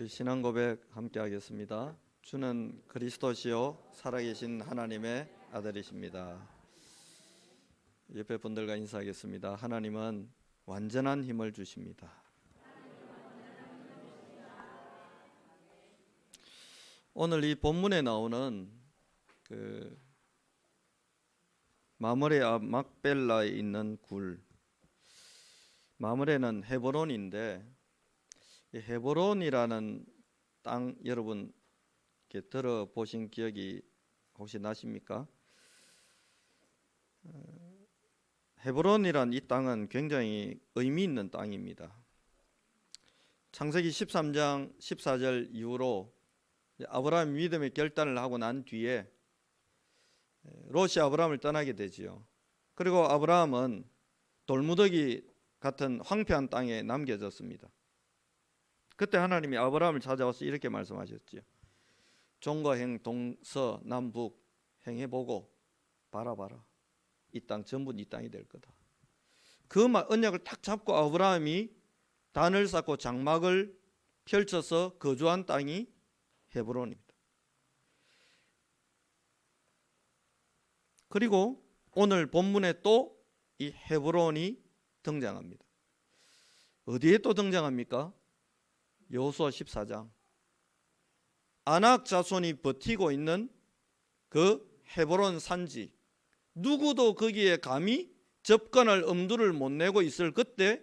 우리 신앙 고백 함께 하겠습니다. 주는 그리스도시요 살아계신 하나님의 아들이십니다. 옆에 분들과 인사하겠습니다. 하나님은 완전한 힘을 주십니다. 오늘 이 본문에 나오는 마므레 앞 막벨라에 있는 굴, 마므레는 헤브론인데, 이 헤브론이라는 땅 여러분 들어보신 기억이 혹시 나십니까? 헤브론이란 이 땅은 굉장히 의미 있는 땅입니다. 창세기 13장 14절 이후로 아브라함이 믿음의 결단을 하고 난 뒤에 롯이 아브라함을 떠나게 되지요. 그리고 아브라함은 돌무더기 같은 황폐한 땅에 남겨졌습니다. 그때 하나님이 아브라함을 찾아와서 이렇게 말씀하셨지요. 종과 행 동서 남북 행해보고 바라봐라. 이 땅 전부 네 땅이 될 거다. 그 언약을 탁 잡고 아브라함이 단을 쌓고 장막을 펼쳐서 거주한 땅이 헤브론입니다. 그리고 오늘 본문에 또 이 헤브론이 등장합니다. 어디에 또 등장합니까? 여호수아 14장. 아낙 자손이 버티고 있는 그 헤브론 산지, 누구도 거기에 감히 접근할 엄두를 못 내고 있을 그때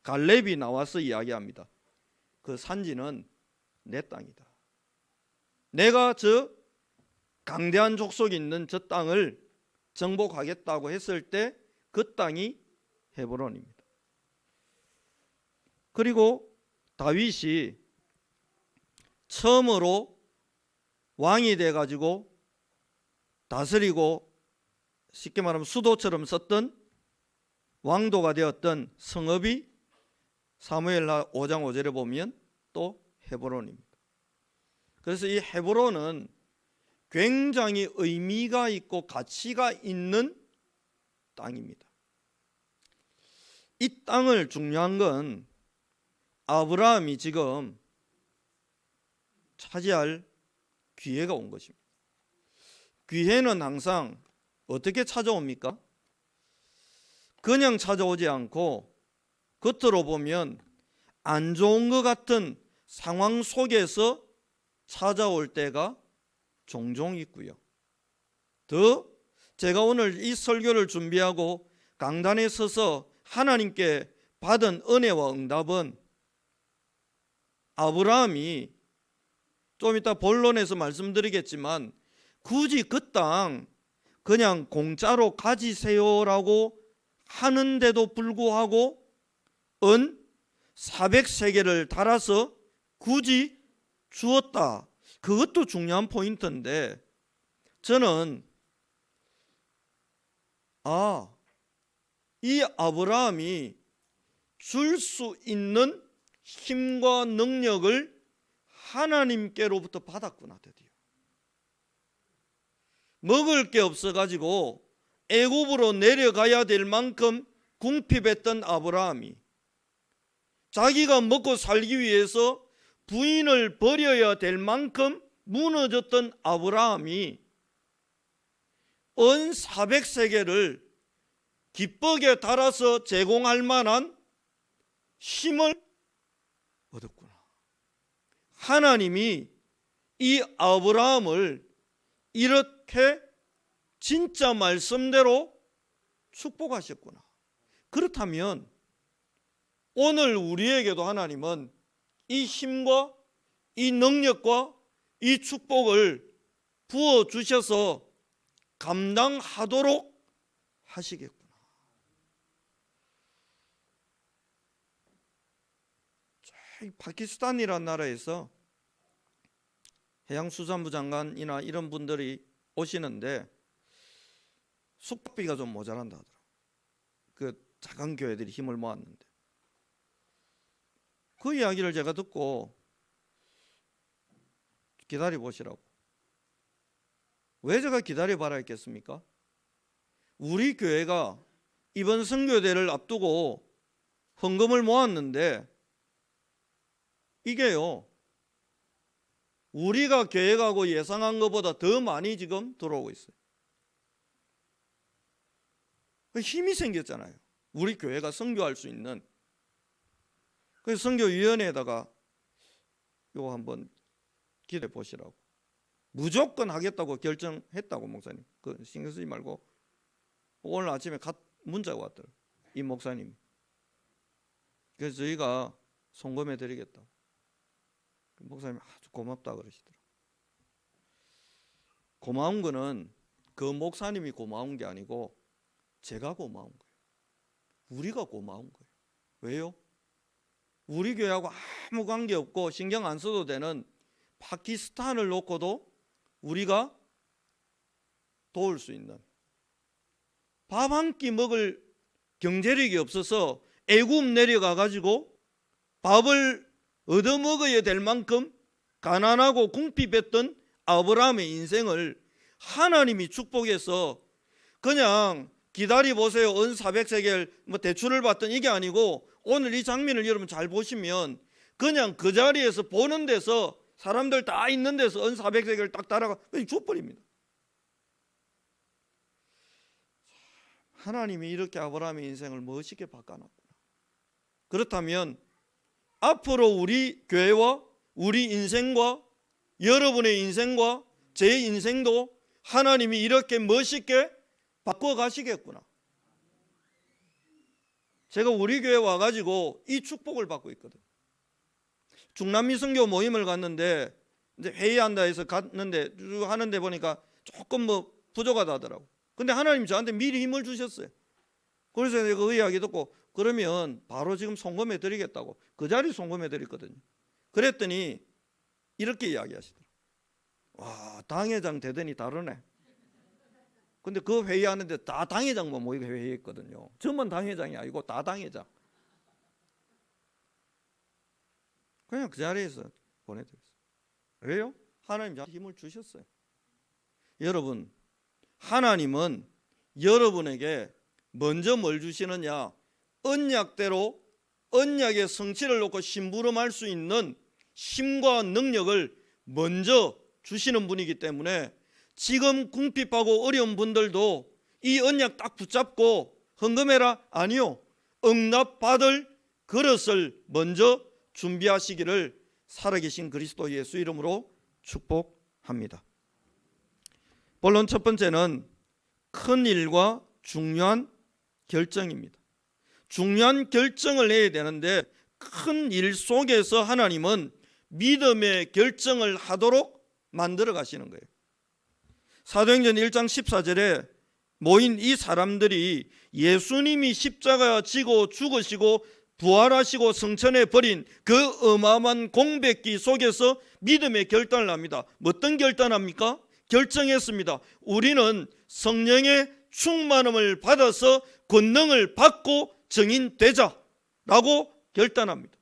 갈렙이 나와서 이야기합니다. 그 산지는 내 땅이다. 내가 저 강대한 족속이 있는 저 땅을 정복하겠다고 했을 때 그 땅이 헤브론입니다. 그리고 다윗이 처음으로 왕이 돼가지고 다스리고 쉽게 말하면 수도처럼 썼던 왕도가 되었던 성읍이 사무엘하 5장 5절에 보면 또 헤브론입니다. 그래서 이 헤브론은 굉장히 의미가 있고 가치가 있는 땅입니다. 이 땅을 중요한 건 아브라함이 지금 차지할 기회가 온 것입니다. 기회는 항상 어떻게 찾아옵니까? 그냥 찾아오지 않고 겉으로 보면 안 좋은 것 같은 상황 속에서 찾아올 때가 종종 있고요. 더 제가 오늘 이 설교를 준비하고 강단에 서서 하나님께 받은 은혜와 응답은 아브라함이 좀 이따 본론에서 말씀드리겠지만 굳이 그 땅 그냥 공짜로 가지세요라고 하는데도 불구하고 은 400세겔을 달아서 굳이 주었다. 그것도 중요한 포인트인데, 저는 이 아브라함이 줄 수 있는 힘과 능력을 하나님께로부터 받았구나. 드디어 먹을 게 없어가지고 애굽으로 내려가야 될 만큼 궁핍했던 아브라함이 자기가 먹고 살기 위해서 부인을 버려야 될 만큼 무너졌던 아브라함이 은 400세겔을 기쁘게 달아서 제공할 만한 힘을 얻었구나. 하나님이 이 아브라함을 이렇게 진짜 말씀대로 축복하셨구나. 그렇다면 오늘 우리에게도 하나님은 이 힘과 이 능력과 이 축복을 부어주셔서 감당하도록 하시겠구나. 파키스탄이라는 나라에서 해양수산부 장관이나 이런 분들이 오시는데 숙박비가 좀 모자란다 하더라고요. 그 작은 교회들이 힘을 모았는데 그 이야기를 제가 듣고 기다려 보시라고. 왜 제가 기다려봐라 했겠습니까? 우리 교회가 이번 선교대를 앞두고 헌금을 모았는데 이게요 우리가 계획하고 예상한 것보다 더 많이 지금 들어오고 있어요. 힘이 생겼잖아요. 우리 교회가 선교할 수 있는. 그래서 선교위원회에다가 이거 한번 기대해 보시라고. 무조건 하겠다고 결정했다고 목사님. 그 신경 쓰지 말고. 오늘 아침에 문자가 왔더라고요. 이 목사님. 그래서 저희가 송금해 드리겠다고. 목사님이 아주 고맙다 그러시더라고요. 고마운 거는 그 목사님이 고마운 게 아니고 제가 고마운 거예요. 우리가 고마운 거예요. 왜요? 우리 교회하고 아무 관계없고 신경 안 써도 되는 파키스탄을 놓고도 우리가 도울 수 있는, 밥 한 끼 먹을 경제력이 없어서 애굽 내려가 가지고 밥을 얻어먹어야 될 만큼 가난하고 궁핍했던 아브라함의 인생을 하나님이 축복해서 그냥 기다려보세요, 은 400세겔 뭐 대출을 받던 이게 아니고, 오늘 이 장면을 여러분 잘 보시면 그냥 그 자리에서 보는 데서 사람들 다 있는 데서 은 400세겔 딱 따라가 줘버립니다. 하나님이 이렇게 아브라함의 인생을 멋있게 바꿔놨구나. 그렇다면 앞으로 우리 교회와 우리 인생과 여러분의 인생과 제 인생도 하나님이 이렇게 멋있게 바꿔 가시겠구나. 제가 우리 교회 와가지고 이 축복을 받고 있거든. 중남미 선교 모임을 갔는데 이제 회의한다 해서 갔는데 쭉 하는데 보니까 조금 뭐 부족하다 하더라고. 근데 하나님 저한테 미리 힘을 주셨어요. 그래서 내가 그 이야기 듣고 그러면 바로 지금 송금해 드리겠다고 그 자리 송금해 드렸거든요. 그랬더니 이렇게 이야기하시더라고요. 와, 당회장 대단히 다르네. 근데 그 회의하는데 다 당회장만 모이고 회의했거든요. 저만 당회장이 아니고 다 당회장. 그냥 그 자리에서 보내드렸어요. 왜요? 하나님 저한테 힘을 주셨어요. 여러분, 하나님은 여러분에게 먼저 뭘 주시느냐? 언약대로 언약의 성취를 놓고 심부름할 수 있는 힘과 능력을 먼저 주시는 분이기 때문에 지금 궁핍하고 어려운 분들도 이 언약 딱 붙잡고 헌금해라? 아니요. 응답받을 그릇을 먼저 준비하시기를 살아계신 그리스도 예수 이름으로 축복합니다. 본론 첫 번째는 큰 일과 중요한 결정입니다. 중요한 결정을 해야 되는데 큰 일 속에서 하나님은 믿음의 결정을 하도록 만들어 가시는 거예요. 사도행전 1장 14절에 모인 이 사람들이 예수님이 십자가 지고 죽으시고 부활하시고 성천에 버린 그 어마어마한 공백기 속에서 믿음의 결단을 합니다. 어떤 결단합니까? 결정했습니다. 우리는 성령의 충만함을 받아서 권능을 받고 증인되자라고 결단합니다.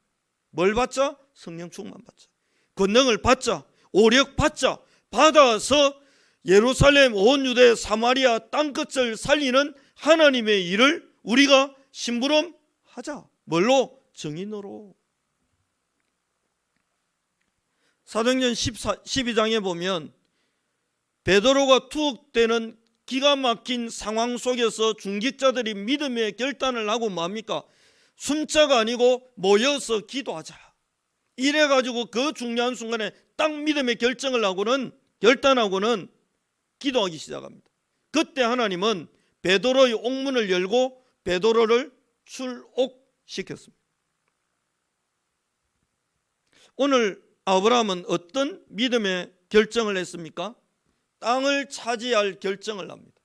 뭘 받자? 성령 충만 받자. 권능을 받자. 오력 받자. 받아서 예루살렘, 온 유대, 사마리아 땅끝을 살리는 하나님의 일을 우리가 심부름하자. 뭘로? 증인으로. 사도행전 12장에 보면 베드로가 투옥되는 기가 막힌 상황 속에서 중직자들이 믿음의 결단을 하고 뭡니까? 숨자가 아니고 모여서 기도하자. 이래가지고 그 중요한 순간에 딱 믿음의 결단하고는 기도하기 시작합니다. 그때 하나님은 베드로의 옥문을 열고 베드로를 출옥시켰습니다. 오늘 아브라함은 어떤 믿음의 결정을 했습니까? 땅을 차지할 결정을 합니다.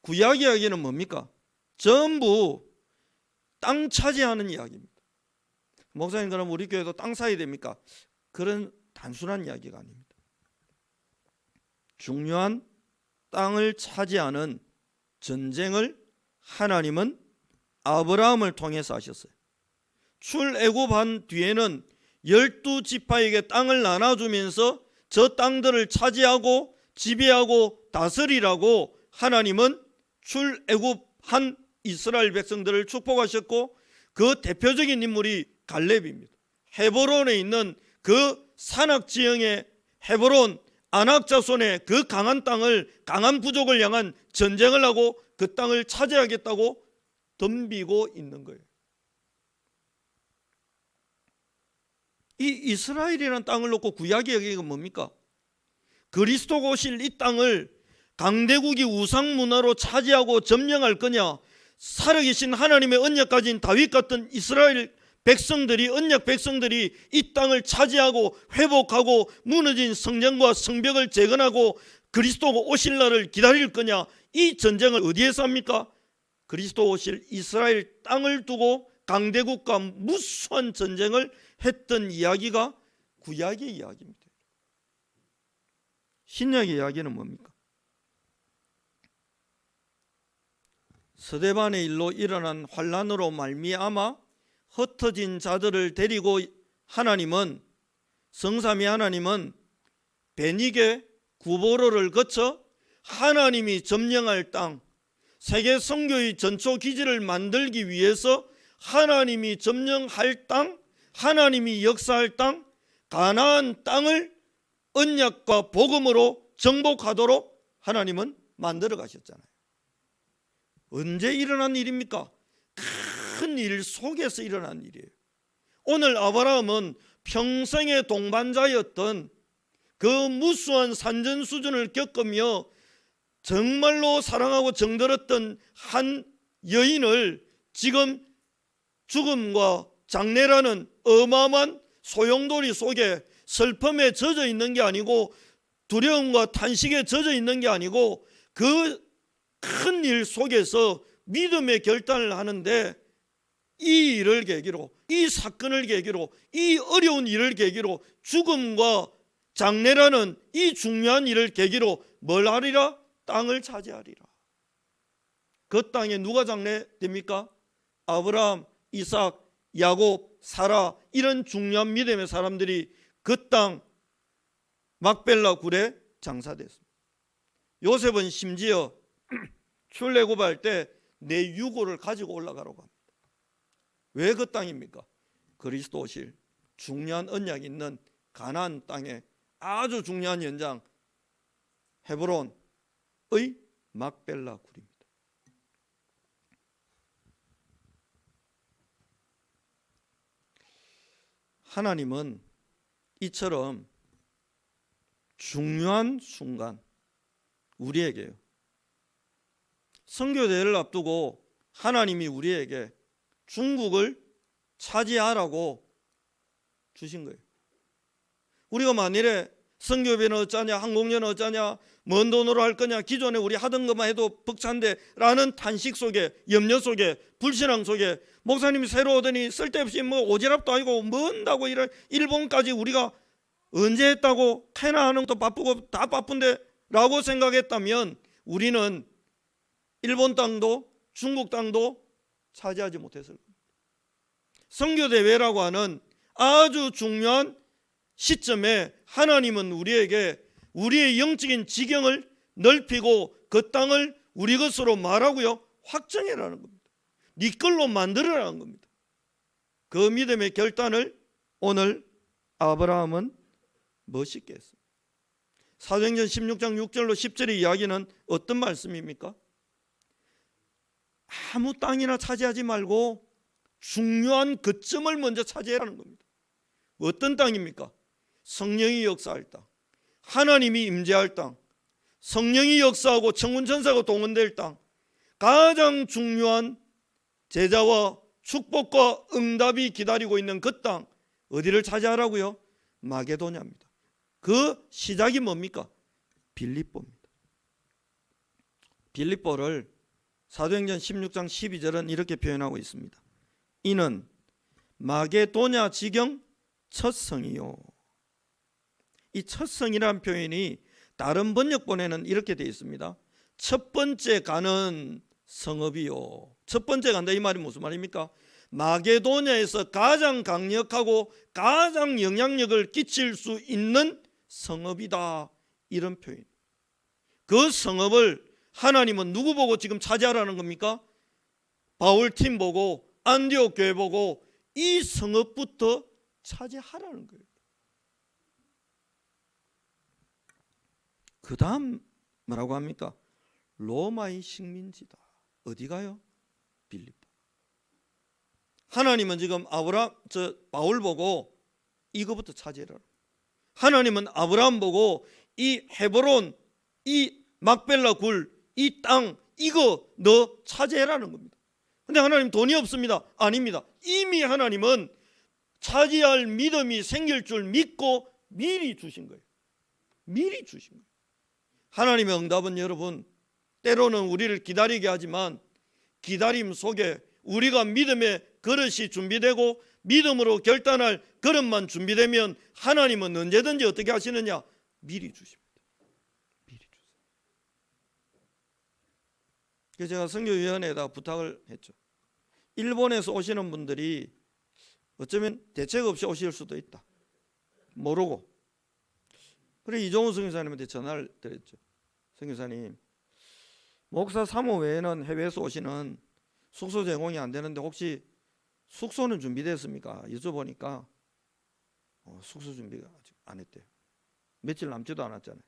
구약 이야기는 뭡니까? 전부 땅 차지하는 이야기입니다. 목사님, 그럼 우리 교회도 땅 사야 됩니까? 그런 단순한 이야기가 아닙니다. 중요한 땅을 차지하는 전쟁을 하나님은 아브라함을 통해서 하셨어요. 출애굽한 뒤에는 12지파에게 땅을 나눠주면서 저 땅들을 차지하고 지배하고 다스리라고 하나님은 출애굽한 이스라엘 백성들을 축복하셨고 그 대표적인 인물이 갈렙입니다. 헤브론에 있는 그 산악 지형의 헤브론 아낙 자손의 그 강한 땅을, 강한 부족을 향한 전쟁을 하고 그 땅을 차지하겠다고 덤비고 있는 거예요. 이 이스라엘이라는 땅을 놓고 구약의 얘기가 뭡니까? 그리스도가 오실 이 땅을 강대국이 우상 문화로 차지하고 점령할 거냐, 살아계신 하나님의 언약 가진 다윗 같은 이스라엘 백성들이, 언약 백성들이 이 땅을 차지하고 회복하고 무너진 성전과 성벽을 재건하고 그리스도가 오실 날을 기다릴 거냐, 이 전쟁을 어디에서 합니까? 그리스도 오실 이스라엘 땅을 두고 강대국과 무수한 전쟁을 했던 이야기가 구약의 이야기입니다. 신약의 이야기는 뭡니까? 스데반의 일로 일어난 환란으로 말미암아 흩어진 자들을 데리고 하나님은, 성삼위 하나님은 베니게 구보로를 거쳐 하나님이 점령할 땅, 세계 선교의 전초 기지를 만들기 위해서 하나님이 점령할 땅, 하나님이 역사할 땅, 가나안 땅을 언약과 복음으로 정복하도록 하나님은 만들어 가셨잖아요. 언제 일어난 일입니까? 큰 일 속에서 일어난 일이에요. 오늘 아브라함은 평생의 동반자였던 그 무수한 산전수전을 겪으며 정말로 사랑하고 정들었던 한 여인을 지금 죽음과 장례라는 어마어마한 소용돌이 속에 슬픔에 젖어 있는 게 아니고 두려움과 탄식에 젖어 있는 게 아니고 그 큰 일 속에서 믿음의 결단을 하는데, 이 일을 계기로, 이 사건을 계기로, 이 어려운 일을 계기로, 죽음과 장례라는 이 중요한 일을 계기로 뭘 하리라? 땅을 차지하리라. 그 땅에 누가 장례됩니까? 아브라함, 이삭, 야곱, 사라, 이런 중요한 믿음의 사람들이 그 땅 막벨라 굴에 장사됐습니다. 요셉은 심지어 출애굽할 때 내 유고를 가지고 올라가라고 합니다. 왜 그 땅입니까? 그리스도 오실 중요한 언약이 있는 가나안 땅에 아주 중요한 현장 헤브론의 막벨라 굴입니다. 하나님은 이처럼 중요한 순간 우리에게요, 선교대회를 앞두고 하나님이 우리에게 중국을 차지하라고 주신 거예요. 우리가 만일에 선교비는 어쩌냐, 항공료는 어쩌냐, 먼 돈으로 할 거냐, 기존에 우리 하던 것만 해도 벅찬데 라는 탄식 속에, 염려 속에, 불신앙 속에 목사님이 새로 오더니 쓸데없이 뭐 오지랖도 아니고 뭔다고 이런 일본까지 우리가 언제 했다고, 캐나하는 것도 바쁘고 다 바쁜데 라고 생각했다면 우리는 일본 땅도 중국 땅도 차지하지 못했을 겁니다. 선교대회라고 하는 아주 중요한 시점에 하나님은 우리에게 우리의 영적인 지경을 넓히고 그 땅을 우리 것으로 말하고요, 확정해라는 겁니다. 네 걸로 만들어라는 겁니다. 그 믿음의 결단을 오늘 아브라함은 멋있게 했습니다. 사도행전 16장 6절로 10절의 이야기는 어떤 말씀입니까? 아무 땅이나 차지하지 말고 중요한 거점을 먼저 차지하라는 겁니다. 어떤 땅입니까? 성령이 역사할 땅, 하나님이 임재할 땅, 성령이 역사하고 천군 천사가 동원될 땅, 가장 중요한 제자와 축복과 응답이 기다리고 있는 그 땅, 어디를 차지하라고요? 마게도냐입니다. 그 시작이 뭡니까? 빌립보입니다. 빌립보를 사도행전 16장 12절은 이렇게 표현하고 있습니다. 이는 마게도냐 지경 첫 성이요. 이 첫 성이라는 표현이 다른 번역본에는 이렇게 되어 있습니다. 첫 번째 가는 성읍이요. 첫 번째 간다, 이 말이 무슨 말입니까? 마게도냐에서 가장 강력하고 가장 영향력을 끼칠 수 있는 성읍이다, 이런 표현. 그 성읍을 하나님은 누구 보고 지금 차지하라는 겁니까? 바울 팀 보고, 안디옥 교회 보고 이 성읍부터 차지하라는 거예요. 그 다음 뭐라고 합니까? 로마의 식민지다. 어디 가요? 빌립보. 하나님은 지금 바울 보고 이거부터 차지해라. 하나님은 아브라함 보고 이 헤브론, 이 막벨라 굴, 이 땅, 이거 너 차지해라는 겁니다. 근데 하나님 돈이 없습니다. 아닙니다. 이미 하나님은 차지할 믿음이 생길 줄 믿고 미리 주신 거예요. 미리 주신 거예요. 하나님의 응답은 여러분, 때로는 우리를 기다리게 하지만 기다림 속에 우리가 믿음의 그릇이 준비되고 믿음으로 결단할 그릇만 준비되면 하나님은 언제든지 어떻게 하시느냐? 미리 주십니다. 미리 주세요. 그래서 제가 선교위원회에다 부탁을 했죠. 일본에서 오시는 분들이 어쩌면 대책 없이 오실 수도 있다. 모르고. 그래 이종훈 선교사님한테 전화를 드렸죠. 선교사님, 목사 사모 외에는 해외에서 오시는 숙소 제공이 안 되는데 혹시 숙소는 준비됐습니까? 여쭤보니까 숙소 준비가 아직 안 했대요. 며칠 남지도 않았잖아요.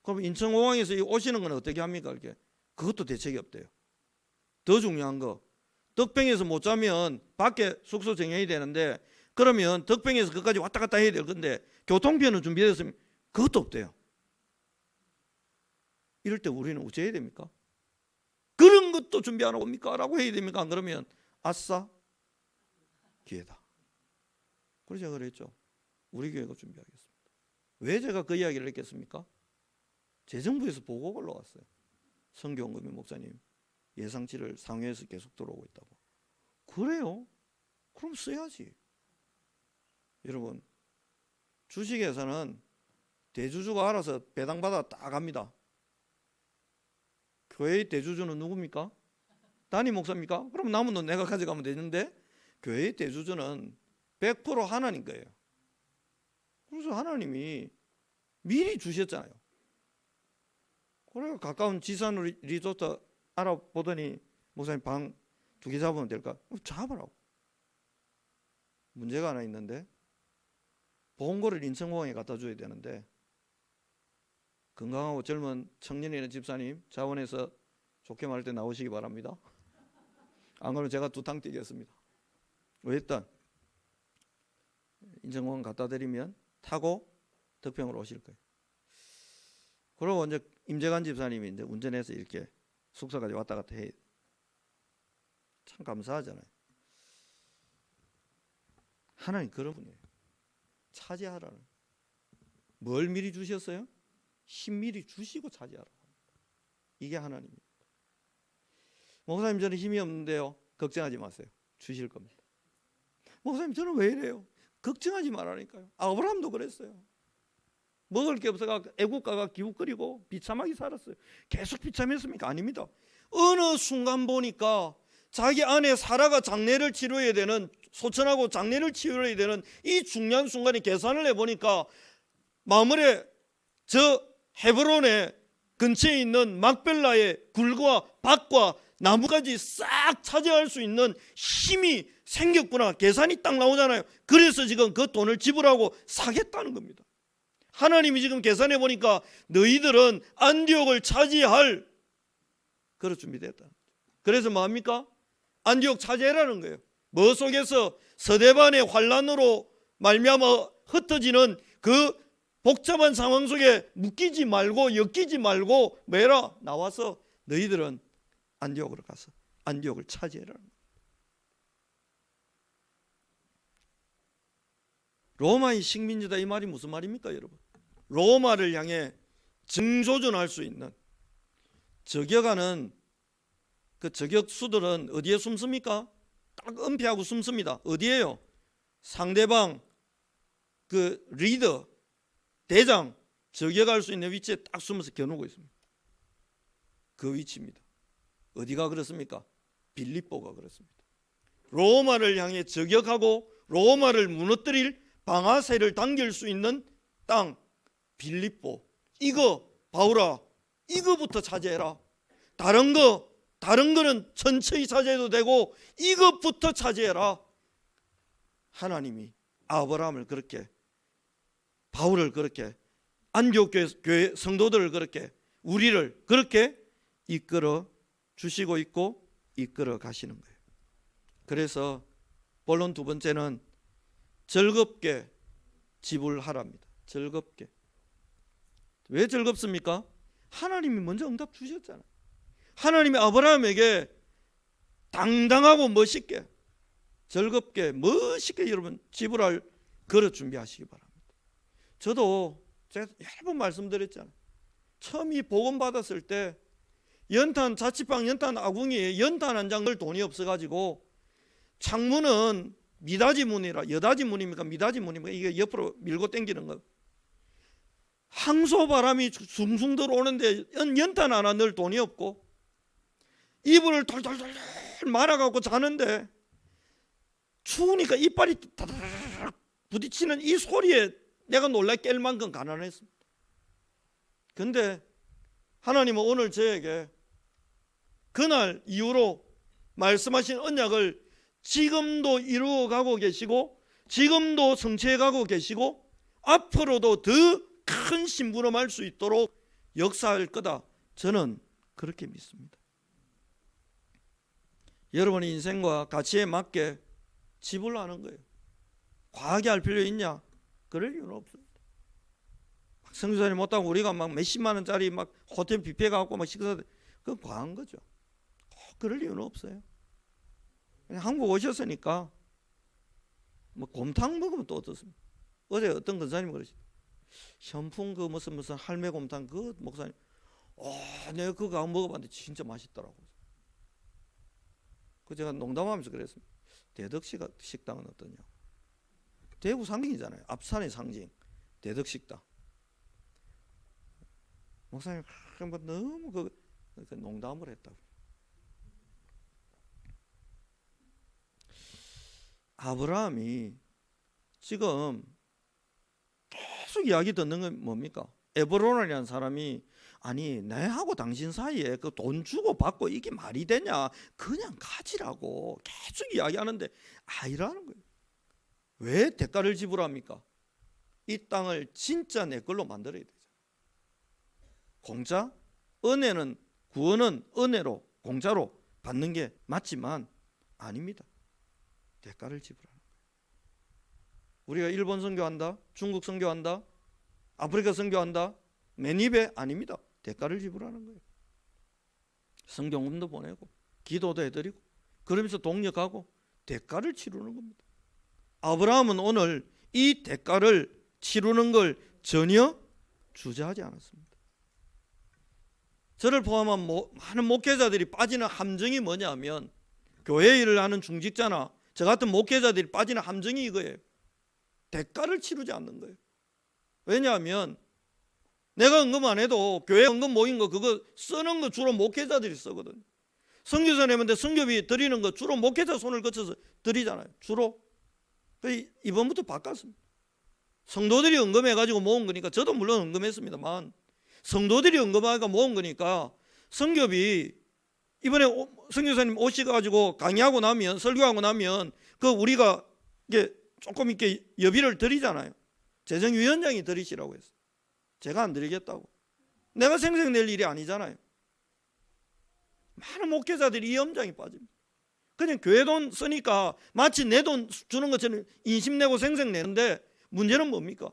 그럼 인천공항에서 오시는 건 어떻게 합니까? 이렇게 그것도 대책이 없대요. 더 중요한 거, 덕평에서 못 자면 밖에 숙소 정해야 되는데 그러면 덕평에서 그까지 왔다 갔다 해야 될 건데 교통편은 준비됐으면 그것도 없대요. 이럴 때 우리는 어찌해야 됩니까? 그런 것도 준비 안 하고 옵니까? 라고 해야 됩니까? 안 그러면 아싸 기회다. 그래서 제가 그랬죠. 우리 교회가 준비하겠습니다. 왜 제가 그 이야기를 했겠습니까? 재정부에서 보고가 올라왔어요. 성경금의 목사님 예상치를 상회에서 계속 들어오고 있다고. 그래요? 그럼 써야지. 여러분, 주식회사는 대주주가 알아서 배당받아 딱 갑니다. 교회의 대주주는 누굽니까? 담임 목사입니까? 그럼 남은 돈 내가 가져가면 되는데 교회의 대주주는 100% 하나님 거예요. 그래서 하나님이 미리 주셨잖아요. 그래 가까운 지산 리조트 알아보더니 목사님 방 2개 잡으면 될까? 잡으라고. 문제가 하나 있는데 보험고를 인천공항에 갖다 줘야 되는데 건강하고 젊은 청년이나 집사님 자원해서 좋게 말할 때 나오시기 바랍니다. 안 그러면 제가 두탕 뛰겠습니다. 왜 일단 인천공항 갖다 드리면 타고 덕평으로 오실 거예요. 그리고 이제 임재관 집사님이 이제 운전해서 이렇게 숙소까지 왔다 갔다 해. 참 감사하잖아요. 하나님 그런 분이에요. 차지하라는. 뭘 미리 주셨어요? 힘 미리 주시고 차지하라고 합니다. 이게 하나님입니다. 목사님 저는 힘이 없는데요. 걱정하지 마세요. 주실 겁니다. 목사님 저는 왜 이래요? 걱정하지 말라니까요. 아브라함도 그랬어요. 먹을 게 없어가 애국가가 기웃거리고 비참하게 살았어요. 계속 비참했습니까? 아닙니다. 어느 순간 보니까 자기 아내 사라가 장례를 치러야 되는, 소천하고 장례를 치러야 되는 이 중요한 순간에 계산을 해보니까 마물에 저 헤브론의 근처에 있는 막벨라의 굴과 밭과 나무까지 싹 차지할 수 있는 힘이 생겼구나. 계산이 딱 나오잖아요. 그래서 지금 그 돈을 지불하고 사겠다는 겁니다. 하나님이 지금 계산해 보니까 너희들은 안디옥을 차지할 그럴 준비됐다. 그래서 뭐합니까? 안디옥 차지해라는 거예요. 뭐 속에서 서대반의 환란으로 말미암아 흩어지는 그 복잡한 상황 속에 묶이지 말고 엮이지 말고 뭐해라? 나와서 너희들은 안디옥으로 가서 안디옥을 차지해라는 거예요. 로마의 식민지다 이 말이 무슨 말입니까 여러분? 로마를 향해 정조준할 수 있는 저격하는 그 저격수들은 어디에 숨습니까? 딱 은폐하고 숨습니다. 어디에요? 상대방 그 리더 대장 저격할 수 있는 위치에 딱 숨어서 겨누고 있습니다. 그 위치입니다. 어디가 그렇습니까? 빌립보가 그렇습니다. 로마를 향해 저격하고 로마를 무너뜨릴 방아쇠를 당길 수 있는 땅 빌립보. 이거 바울아 이거부터 차지해라. 다른 거는 천천히 차지해도 되고 이것부터 차지해라. 하나님이 아브라함을 그렇게 바울을 그렇게 안디옥 교회 성도들을 그렇게, 우리를 그렇게 이끌어 주시고 있고 이끌어 가시는 거예요. 그래서 본론 두 번째는 즐겁게 지불하랍니다. 즐겁게. 왜 즐겁습니까? 하나님이 먼저 응답 주셨잖아요. 하나님이 아브라함에게 당당하고 멋있게, 즐겁게, 멋있게 여러분 지불할 그릇 준비하시기 바랍니다. 저도 제가 여러 번 말씀드렸잖아요. 처음 이 복음 받았을 때 연탄, 자취방 연탄 아궁이에 연탄 한 장 넣을 돈이 없어가지고 창문은 미닫이 문이라, 여닫이 문입니까 미닫이 문입니까, 이게 옆으로 밀고 당기는 거, 항소 바람이 숭숭 들어오는데 연탄 하나 넣을 돈이 없고 이불을 덜덜덜 말아갖고 자는데 추우니까 이빨이 다다닥 부딪히는 이 소리에 내가 놀라 깰 만큼 가난했습니다. 근데 하나님은 오늘 저에게 그날 이후로 말씀하신 언약을 지금도 이루어가고 계시고 지금도 성취해가고 계시고 앞으로도 더 큰 심부름할 수 있도록 역사할 거다, 저는 그렇게 믿습니다. 여러분의 인생과 가치에 맞게 지불하는 거예요. 과하게 할 필요 있냐? 그럴 이유는 없습니다. 성교사님 못하고 우리가 막 몇십만 원짜리 막 호텔 뷔페 가고 막 식사, 그건 과한 거죠. 그럴 이유는 없어요. 그냥 한국 오셨으니까 뭐 곰탕 먹으면 또 어떻습니까? 어제 어떤 권사님이 그러시, 현풍 그 무슨 할매 곰탕 그 목사님, 내가 그거 안 먹어봤는데 진짜 맛있더라고. 그 제가 농담하면서 그랬습니다. 대덕식당은 어떠냐? 대구 상징이잖아요. 앞산의 상징 대덕식당. 목사님 뭐 너무 그 농담을 했다고. 아브라함이 지금 계속 이야기 듣는 건 뭡니까? 에브론이라는 사람이, 아니 내하고 당신 사이에 그 돈 주고 받고 이게 말이 되냐, 그냥 가지라고 계속 이야기하는데 아니라는 거예요. 왜 대가를 지불합니까? 이 땅을 진짜 내 걸로 만들어야 되죠. 공짜? 은혜는, 구원은 은혜로 공짜로 받는 게 맞지만 아닙니다. 대가를 지불하는 거예요. 우리가 일본 선교한다, 중국 선교한다, 아프리카 선교한다, 맨입에 아닙니다. 대가를 지불하는 거예요. 성경음도 보내고 기도도 해드리고 그러면서 동력하고 대가를 치르는 겁니다. 아브라함은 오늘 이 대가를 치르는 걸 전혀 주저하지 않았습니다. 저를 포함한 많은 목회자들이 빠지는 함정이 뭐냐면, 교회 일을 하는 중직자나 저 같은 목회자들이 빠지는 함정이 이거예요. 대가를 치르지 않는 거예요. 왜냐하면 내가 언급 안 해도 교회 언급 모인 거 그거 쓰는 거 주로 목회자들이 쓰거든. 선교사님한테 선교비 드리는 거 주로 목회자 손을 거쳐서 드리잖아요. 주로. 이번부터 바꿨습니다. 성도들이 언급해가지고 모은 거니까, 저도 물론 언급했습니다만 성도들이 언급하니까 모은 거니까 선교비, 이번에 선교사님 오셔가지고 강의하고 나면, 설교하고 나면 그 우리가 이게 조금 이렇게 여비를 드리잖아요. 재정위원장이 드리시라고 했어요. 제가 안 드리겠다고. 내가 생색낼 일이 아니잖아요. 많은 목회자들이 이 염장이 빠집니다. 그냥 교회 돈 쓰니까 마치 내 돈 주는 것처럼 인심내고 생색내는데, 문제는 뭡니까?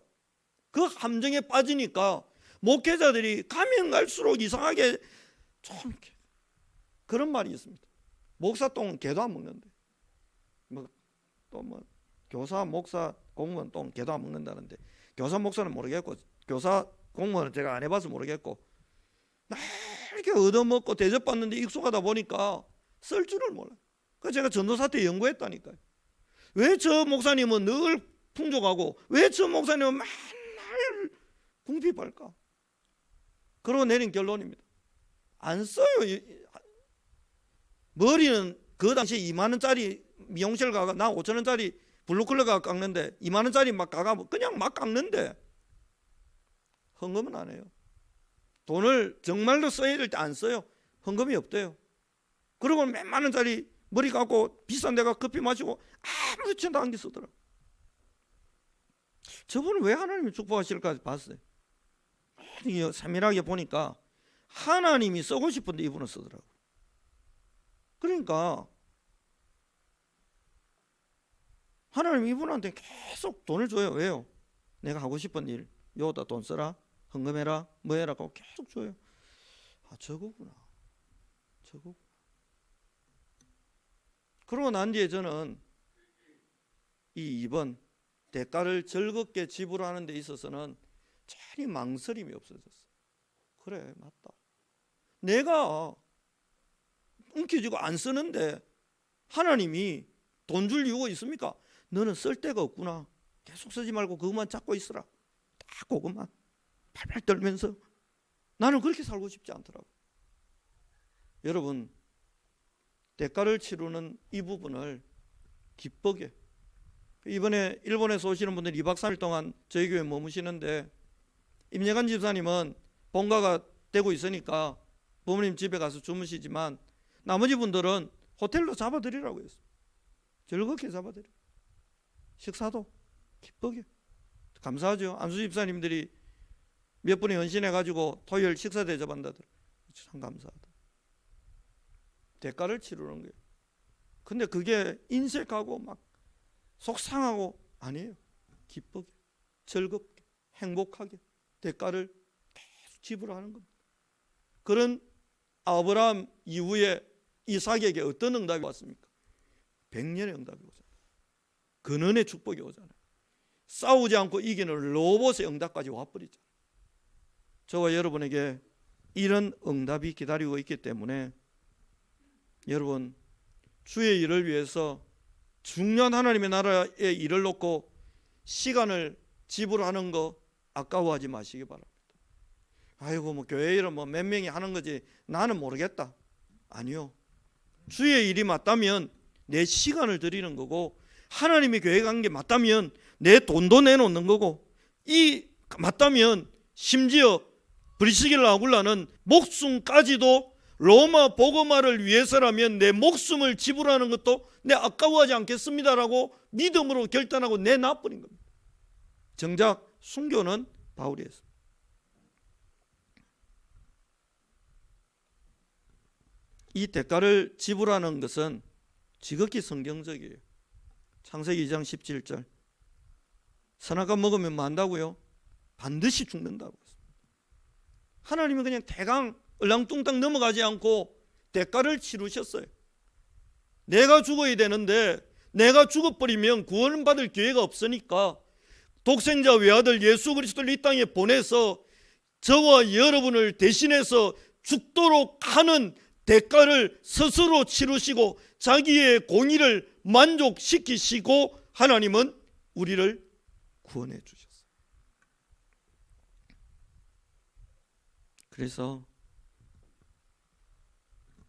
그 함정에 빠지니까 목회자들이 가면 갈수록 이상하게 좀 이렇게, 그런 말이 있습니다. 목사 똥은 개도 안 먹는데, 교사, 목사, 공무원 똥 개도 안 먹는다는데, 교사, 목사는 모르겠고 교사, 공무원은 제가 안 해봐서 모르겠고, 이렇게 얻어먹고 대접받는데 익숙하다 보니까 쓸 줄을 몰라요. 그래서 제가 전도사 때 연구했다니까요. 왜 저 목사님은 늘 풍족하고 왜 저 목사님은 맨날 궁핍할까? 그러고 내린 결론입니다. 안 써요. 머리는 그 당시에 2만 원짜리 미용실 가가, 나 5천 원짜리 블루클럽 가 깎는데 2만 원짜리 막 가가 그냥 막 깎는데 헌금은 안 해요. 돈을 정말로 써야 될 때 안 써요. 헌금이 없대요. 그리고 몇만 원짜리 머리 감고 비싼 데가 커피 마시고 아무렇지도 않게 쓰더라고요. 저분은 왜 하나님이 축복하실까 봤어요. 세밀하게 보니까 하나님이 쓰고 싶은데 이분은 쓰더라고. 그러니까 하나님 이분한테 계속 돈을 줘요. 왜요? 내가 하고 싶은 일, 요다 돈 써라, 헌금해라, 뭐 해라 하고 계속 줘요. 아, 저거구나. 그러고 난 뒤에 저는 이 2번 대가를 즐겁게 지불하는 데 있어서는 전혀 망설임이 없어졌어요. 그래, 맞다. 내가 움켜쥐고 안 쓰는데 하나님이 돈 줄 이유가 있습니까? 너는 쓸 데가 없구나. 계속 쓰지 말고 그것만 잡고 있으라. 딱 그것만 팔팔 떨면서. 나는 그렇게 살고 싶지 않더라고. 여러분, 대가를 치르는 이 부분을 기쁘게, 이번에 일본에서 오시는 분들 2박 3일 동안 저희 교회에 머무시는데 임예관 집사님은 본가가 되고 있으니까 부모님 집에 가서 주무시지만 나머지 분들은 호텔로 잡아드리라고 했어요. 즐겁게 잡아드려. 식사도 기쁘게. 감사하죠. 안수 집사님들이 몇 분이 헌신해가지고 토요일 식사 대접한다더라. 참 감사하다. 대가를 치르는 거예요. 근데 그게 인색하고 막 속상하고 아니에요. 기쁘게, 즐겁게, 행복하게 대가를 계속 지불하는 겁니다. 그런 아브라함 이후에 이삭에게 어떤 응답이 왔습니까? 100년의 응답이 오잖아요. 근원의 축복이 오잖아요. 싸우지 않고 이기는 로봇의 응답까지 와버리잖아요. 저와 여러분에게 이런 응답이 기다리고 있기 때문에 여러분, 주의 일을 위해서 중요한 하나님의 나라의 일을 놓고 시간을 지불하는 거 아까워하지 마시기 바랍니다. 아이고 뭐 교회 일은 뭐 몇 명이 하는 거지 나는 모르겠다. 아니요. 주의 일이 맞다면 내 시간을 드리는 거고, 하나님이 교회 간 게 맞다면 내 돈도 내놓는 거고, 이 맞다면 심지어 브리스길라 아굴라는 목숨까지도 로마 복음화를 위해서라면 내 목숨을 지불하는 것도 내 아까워하지 않겠습니다라고 믿음으로 결단하고 내놔버린 겁니다. 정작 순교는 바울이 했습니다. 이 대가를 지불하는 것은 지극히 성경적이에요. 창세기 2장 17절. 선악과 먹으면 뭐 한다고요? 반드시 죽는다고 했습니다. 하나님은 그냥 대강 얼랑뚱땅 넘어가지 않고 대가를 치르셨어요. 내가 죽어야 되는데 내가 죽어버리면 구원받을 기회가 없으니까 독생자 외아들 예수 그리스도를 이 땅에 보내서 저와 여러분을 대신해서 죽도록 하는 대가를 스스로 치르시고 자기의 공의를 만족시키시고 하나님은 우리를 구원해 주셨어요. 그래서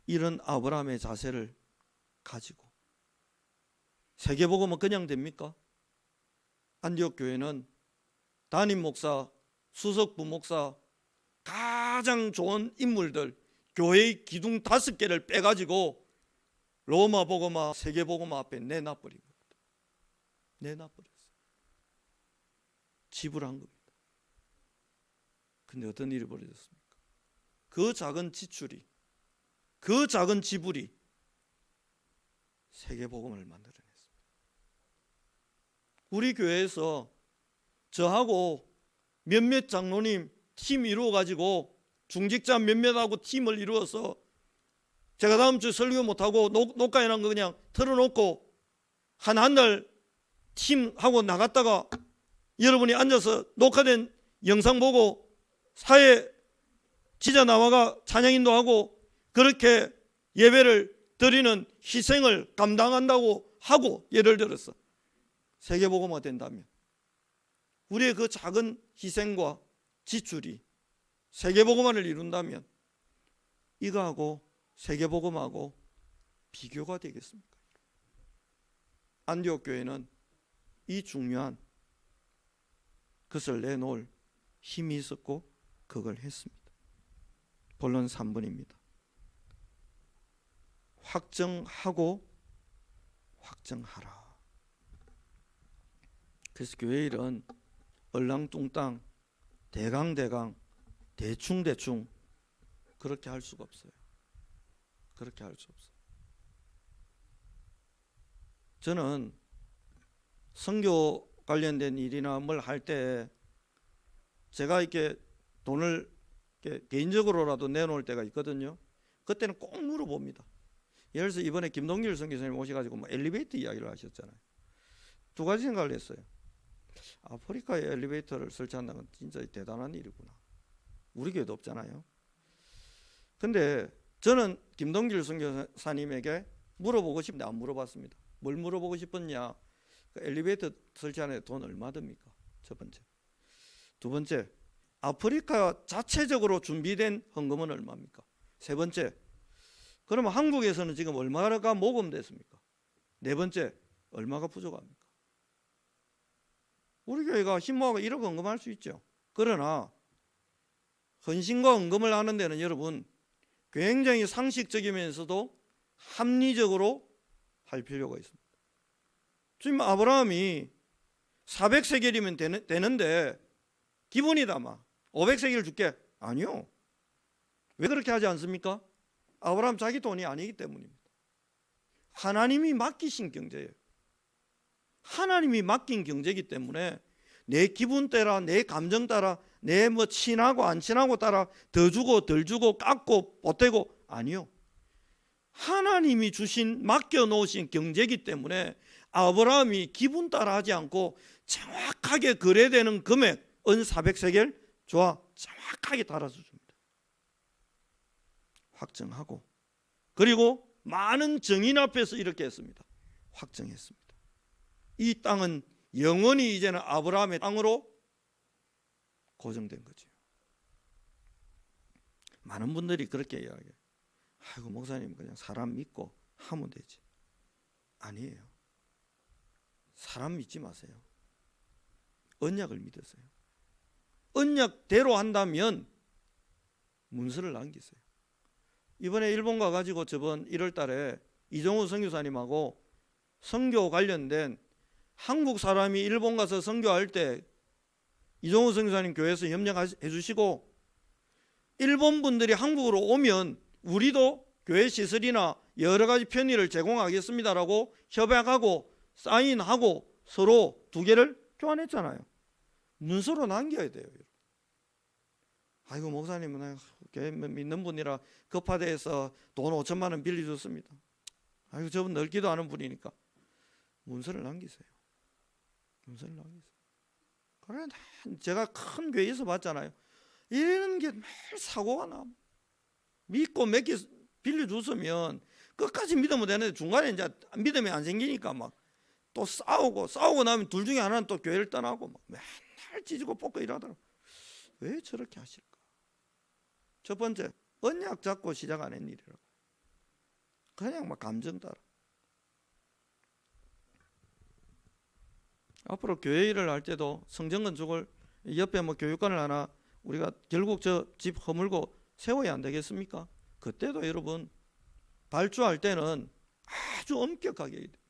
이런 아브라함의 자세를 가지고 세계복음은 그냥 됩니까? 안디옥 교회는 담임 목사, 수석 부목사, 가장 좋은 인물들, 교회의 기둥 5개를 빼가지고 로마 복음화, 세계 복음화 앞에 내놔버린 겁니다. 내놔버렸어요. 지불한 겁니다. 근데 어떤 일이 벌어졌습니까? 그 작은 지출이, 그 작은 지불이 세계 복음을 만들어냈습니다. 우리 교회에서 저하고 몇몇 장로님 팀 이루어가지고 중직자 몇몇하고 팀을 이루어서 제가 다음 주에 설교 못하고 녹화해놓은 거 그냥 틀어놓고 한 달 팀하고 나갔다가 여러분이 앉아서 녹화된 영상 보고 사회 지자 나와가 찬양 인도하고 그렇게 예배를 드리는 희생을 감당한다고 하고, 예를 들어서 세계복음화 된다면 우리의 그 작은 희생과 지출이 세계복음화를 이룬다면 이거하고 세계복음하고 비교가 되겠습니까? 안디옥 교회는 이 중요한 것을 내놓을 힘이 있었고 그걸 했습니다. 본론 3번입니다. 확정하고 확정하라. 그래서 교회 일은 얼랑뚱땅 대강 대충 그렇게 할 수가 없어요. 그렇게 할 수 없어요. 저는 선교 관련된 일이나 뭘 할 때 제가 이렇게 돈을 이렇게 개인적으로라도 내놓을 때가 있거든요. 그때는 꼭 물어봅니다. 예를 들어서 이번에 김동길 선교사님 오셔가지고 뭐 엘리베이터 이야기를 하셨잖아요. 두 가지 생각을 했어요. 아프리카에 엘리베이터를 설치한다는 건 진짜 대단한 일이구나. 우리 교회도 없잖아요. 근데 저는 김동길 선교사님에게 물어보고 싶은데 안 물어봤습니다. 뭘 물어보고 싶었냐? 그 엘리베이터 설치하는데 돈 얼마 듭니까? 첫 번째. 두 번째, 아프리카 자체적으로 준비된 헌금은 얼마입니까? 세 번째, 그러면 한국에서는 지금 얼마가 모금됐습니까? 네 번째, 얼마가 부족합니까? 우리 교회가 힘모아가 1억 헌금할 수 있죠. 그러나 헌신과 헌금을 하는 데는 여러분 굉장히 상식적이면서도 합리적으로 할 필요가 있습니다. 지금 아브라함이 400세겔이면 되는데 기분이다 막 500세겔 줄게. 아니요. 왜 그렇게 하지 않습니까? 아브라함 자기 돈이 아니기 때문입니다. 하나님이 맡기신 경제예요. 하나님이 맡긴 경제이기 때문에 내 기분 따라, 내 감정 따라, 내 뭐 친하고 안 친하고 따라 더 주고 덜 주고 깎고 보태고, 아니요. 하나님이 주신 맡겨 놓으신 경제이기 때문에 아브라함이 기분 따라 하지 않고 정확하게 거래되는 금액 은 400세겔 좋아, 정확하게 달아서 줍니다. 확정하고, 그리고 많은 증인 앞에서 이렇게 했습니다. 확정했습니다. 이 땅은 영원히 이제는 아브라함의 땅으로 고정된 거죠. 많은 분들이 그렇게 이야기해요. 아이고 목사님 그냥 사람 믿고 하면 되지. 아니에요. 사람 믿지 마세요. 언약을 믿으세요. 언약대로 한다면 문서를 남기세요. 이번에 일본 가가지고 저번 1월 달에 이정우 선교사님하고 선교 관련된 한국 사람이 일본 가서 선교할 때 이정우 선교사님 교회에서 협력해 주시고, 일본 분들이 한국으로 오면 우리도 교회 시설이나 여러 가지 편의를 제공하겠습니다라고 협약하고 사인하고 서로 두 개를 교환했잖아요. 문서로 남겨야 돼요. 아이고 목사님은 교회 믿는 분이라 급하대해서 돈 5천만 원 빌려줬습니다. 아이고 저분 넓기도 하는 분이니까 문서를 남기세요. 문서를 남기세요. 그래 제가 큰 교회에서 봤잖아요. 이런 게 매일 사고가 나. 믿고 몇 개 빌려줬으면 끝까지 믿으면 되는데 중간에 이제 믿음이 안 생기니까 막 또 싸우고 나면 둘 중에 하나는 또 교회를 떠나고 막 맨날 찢고 뽑고 이러더라고. 왜 저렇게 하실까? 첫 번째, 언약 잡고 시작 안 한 일이라고. 그냥 막 감정 따라. 앞으로 교회 일을 할 때도 성전 건축을 옆에 뭐 교육관을 하나 우리가 결국 저 집 허물고 세워야 안 되겠습니까? 그때도 여러분 발주할 때는 아주 엄격하게 해야 돼요.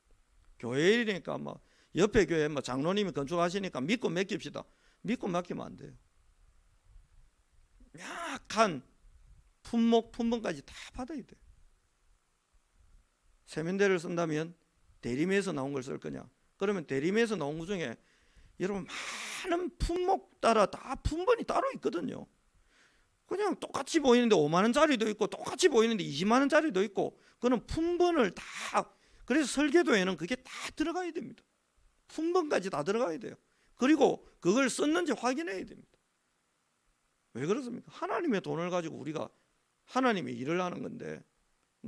교회 일이니까 막 옆에 교회 뭐 장로님이 건축하시니까 믿고 맡깁시다. 믿고 맡기면 안 돼요. 약한 품목까지 다 받아야 돼요. 세면대를 쓴다면 대림에서 나온 걸 쓸 거냐? 그러면 대림에서 나온 것 중에 여러분 많은 품목 따라 다 품번이 따로 있거든요. 그냥 똑같이 보이는데 5만 원짜리도 있고 똑같이 보이는데 20만 원짜리도 있고, 그는 품번을 다, 그래서 설계도에는 그게 다 들어가야 됩니다. 품번까지 다 들어가야 돼요. 그리고 그걸 썼는지 확인해야 됩니다. 왜 그렇습니까? 하나님의 돈을 가지고 우리가 하나님의 일을 하는 건데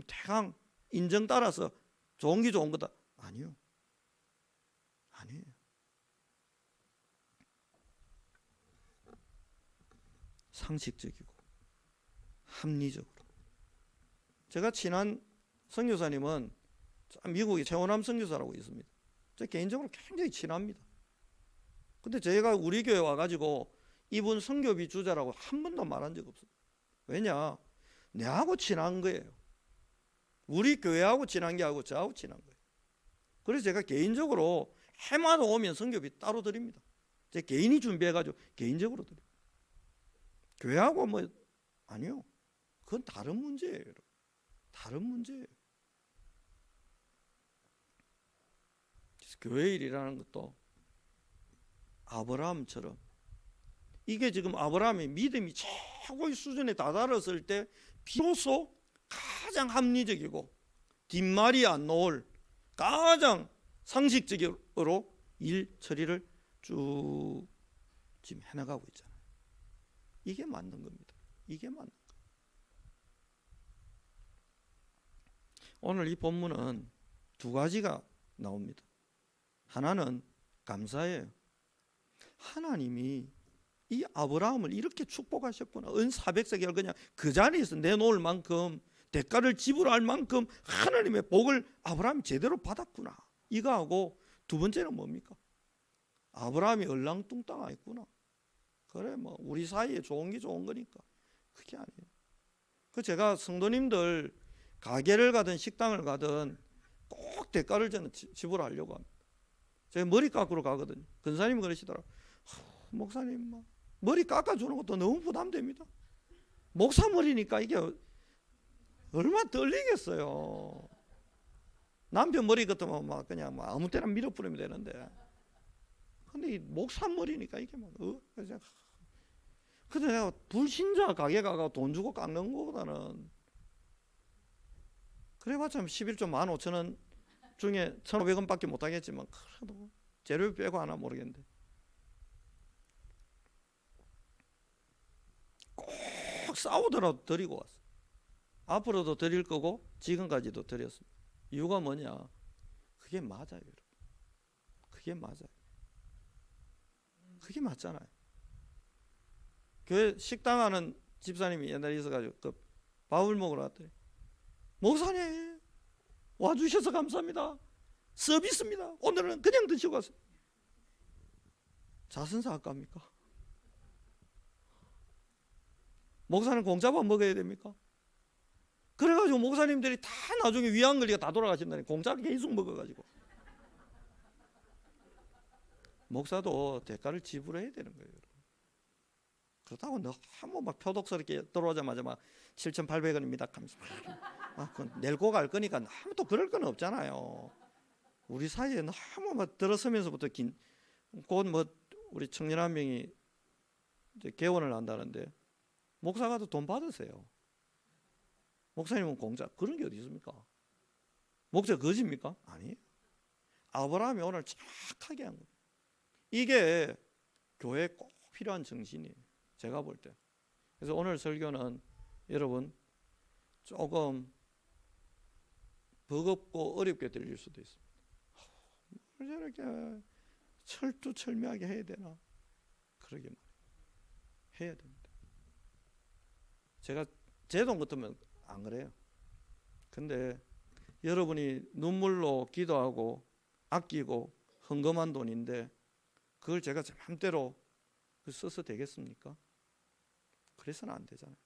대강 인정 따라서 좋은 게 좋은 거다. 아니요. 아니에요. 상식적이고 합리적으로. 제가 친한 선교사님은 미국의 최원암 선교사라고 있습니다. 저 개인적으로 굉장히 친합니다. 근데 제가 우리 교회 와가지고 이분 선교비 주자라고 한 번도 말한 적 없어요. 왜냐? 내하고 친한 거예요. 우리 교회하고 친한 게 아니고 저하고 친한 거예요. 그래서 제가 개인적으로 해마다 오면 선교비 따로 드립니다. 제 개인이 준비해가지고 개인적으로 드립니다. 교회하고 뭐 아니요. 그건 다른 문제예요. 다른 문제예요. 그래서 교회 일이라는 것도 아브라함처럼, 이게 지금 아브라함이 믿음이 최고의 수준에 다다랐을 때 비로소 가장 합리적이고 뒷말이 안 나올 가장 상식적으로 일 처리를 쭉 지금 해나가고 있잖아요. 이게 맞는 겁니다. 이게 맞는 겁니다. 오늘 이 본문은 두 가지가 나옵니다. 하나는 감사예요. 하나님이 이 아브라함을 이렇게 축복하셨구나. 은 400세겔 그냥 그 자리에서 내놓을 만큼, 대가를 지불할 만큼 하나님의 복을 아브라함이 제대로 받았구나. 이거하고 두 번째는 뭡니까? 아브라함이 얼랑뚱땅했구나. 그래 뭐 우리 사이에 좋은 게 좋은 거니까. 그게 아니에요. 그 제가 성도님들 가게를 가든 식당을 가든 꼭 대가를 저는 지불하려고 합니다. 제가 머리 깎으러 가거든요. 근사님이 그러시더라고요. 목사님 머리 깎아주는 것도 너무 부담됩니다. 목사 머리니까 이게 얼마나 떨리겠어요. 남편 머리 같으면 막 그냥 막 아무 때나 밀어뿌리면 되는데, 근데 이 목사 머리니까 이게 막 근데 내가 불신자 가게 가서 돈 주고 깎는 것보다는 그래봤자 11조 15,000원 중에 1,500원밖에 못 하겠지만 그래도 재료 빼고 하나 모르겠는데 꼭 싸우더라도 드리고 왔어. 앞으로도 드릴 거고 지금까지도 드렸습니다. 이유가 뭐냐? 그게 맞아요, 여러분. 그게 맞아요. 그게 맞잖아요. 교회 식당 하는 집사님이 옛날에 있어가지고 그 밥을 먹으러 왔더니, 목사님 와주셔서 감사합니다. 서비스입니다. 오늘은 그냥 드시고 가세요. 자선사 아깝니까? 목사는 공짜밥 먹어야 됩니까? 그래가지고 목사님들이 다 나중에 위암관리가 다 돌아가신다니, 공짜를 계속 먹어가지고. 목사도 대가를 지불해야 되는 거예요. 그렇다고 너무 막 표독스럽게 들어오자마자 막 7,800원입니다 하면서 그건 내고 갈 거니까 아무 또 그럴 건 없잖아요. 우리 사이에 너무 막 들어서면서부터 곧 뭐 우리 청년 한 명이 이제 개원을 한다는데, 목사가도 돈 받으세요. 목사님은 공짜, 그런 게 어디 있습니까? 목자 거짓입니까? 아니에요. 아브라함이 오늘 정확하게 한 거예요. 이게 교회에 꼭 필요한 정신이에요, 제가 볼 때. 그래서 오늘 설교는 여러분 조금 버겁고 어렵게 들릴 수도 있습니다. 왜 저렇게 철두철미하게 해야 되나? 그러게 말이에요. 해야 됩니다. 제가 제 돈 같으면 안 그래요. 근데 여러분이 눈물로 기도하고 아끼고 헌금한 돈인데 그걸 제가 제 맘대로 써서 되겠습니까? 그래서는 안 되잖아요.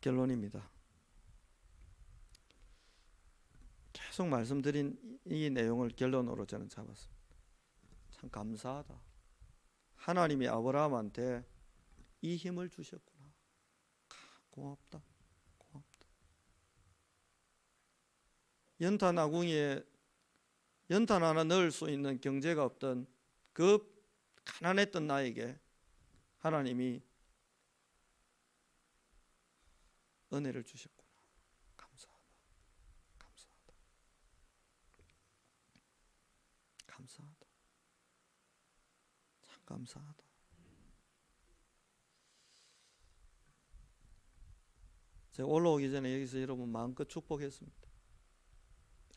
결론입니다. 계속 말씀드린 이 내용을 결론으로 저는 잡았습니다. 참 감사하다. 하나님이 아브라함한테 이 힘을 주셨구나. 고맙다. 고맙다. 연탄 아궁이에 연탄 하나 넣을 수 있는 경제가 없던 그 가난했던 나에게 하나님이 은혜를 주셨구나. 감사하다. 감사하다. 감사하다. 참 감사하다. 제가 올라오기 전에 여기서 여러분 마음껏 축복했습니다.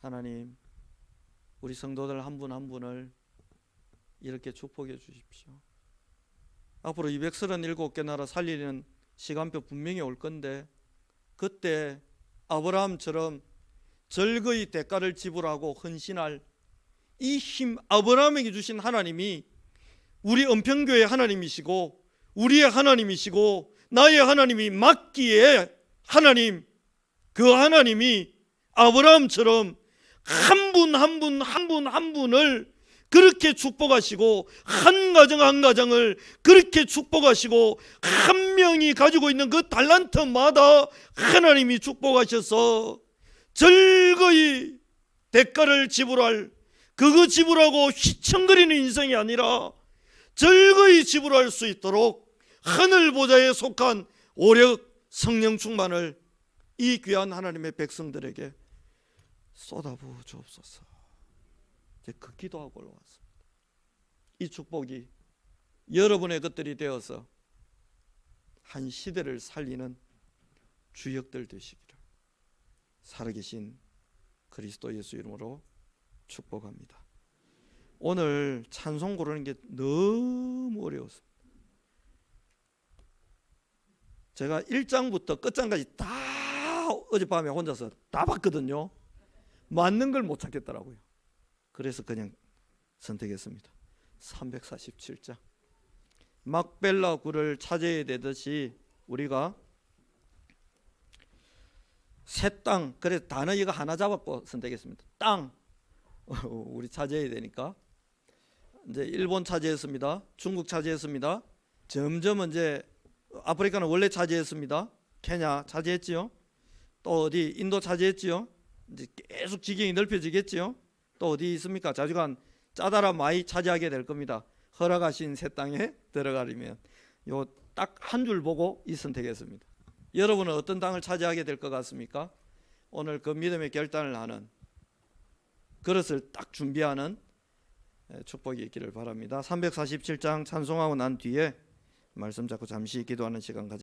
하나님, 우리 성도들 한 분 한 분을 이렇게 축복해 주십시오. 앞으로 237개 나라 살리는 시간표 분명히 올 건데, 그때 아브라함처럼 절거의 대가를 지불하고 헌신할 이 힘, 아브라함에게 주신 하나님이 우리 은평교회 하나님이시고 우리의 하나님이시고 나의 하나님이 맞기에, 하나님, 그 하나님이 아브라함처럼 한 분 한 분을 그렇게 축복하시고 한 가정 한 가정을 그렇게 축복하시고 한 명이 가지고 있는 그 달란트마다 하나님이 축복하셔서 즐거이 대가를 지불할, 그거 지불하고 휘청거리는 인생이 아니라 즐거이 지불할 수 있도록 하늘 보좌에 속한 오력 성령 충만을 이 귀한 하나님의 백성들에게 쏟아부어 주옵소서. 이제 그 기도하고 올라왔습니다. 이 축복이 여러분의 것들이 되어서 한 시대를 살리는 주역들 되시기를 살아계신 그리스도 예수 이름으로 축복합니다. 오늘 찬송 고르는 게 너무 어려웠습니다. 제가 1장부터 끝장까지 다 어젯밤에 혼자서 다 봤거든요. 맞는 걸 못 찾겠더라고요. 그래서 그냥 선택했습니다. 347장. 막벨라 굴을 차지해야 되듯이 우리가 새 땅, 그래 단어 이거 하나 잡았고 선택했습니다. 땅 우리 차지해야 되니까 이제 일본 차지했습니다. 중국 차지했습니다. 점점 이제 아프리카는 원래 차지했습니다. 케냐 차지했지요. 또 어디 인도 차지했지요. 이제 계속 지경이 넓혀지겠지요. 또 어디 있습니까? 자주간 짜다라 마이 차지하게 될 겁니다. 허락하신 새 땅에 들어가려면 요 딱 한 줄 보고 이 선택했습니다. 여러분은 어떤 땅을 차지하게 될 것 같습니까? 오늘 그 믿음의 결단을 하는 그릇을 딱 준비하는 축복이 있기를 바랍니다. 347장 찬송하고 난 뒤에 말씀 잡고 잠시 기도하는 시간 가져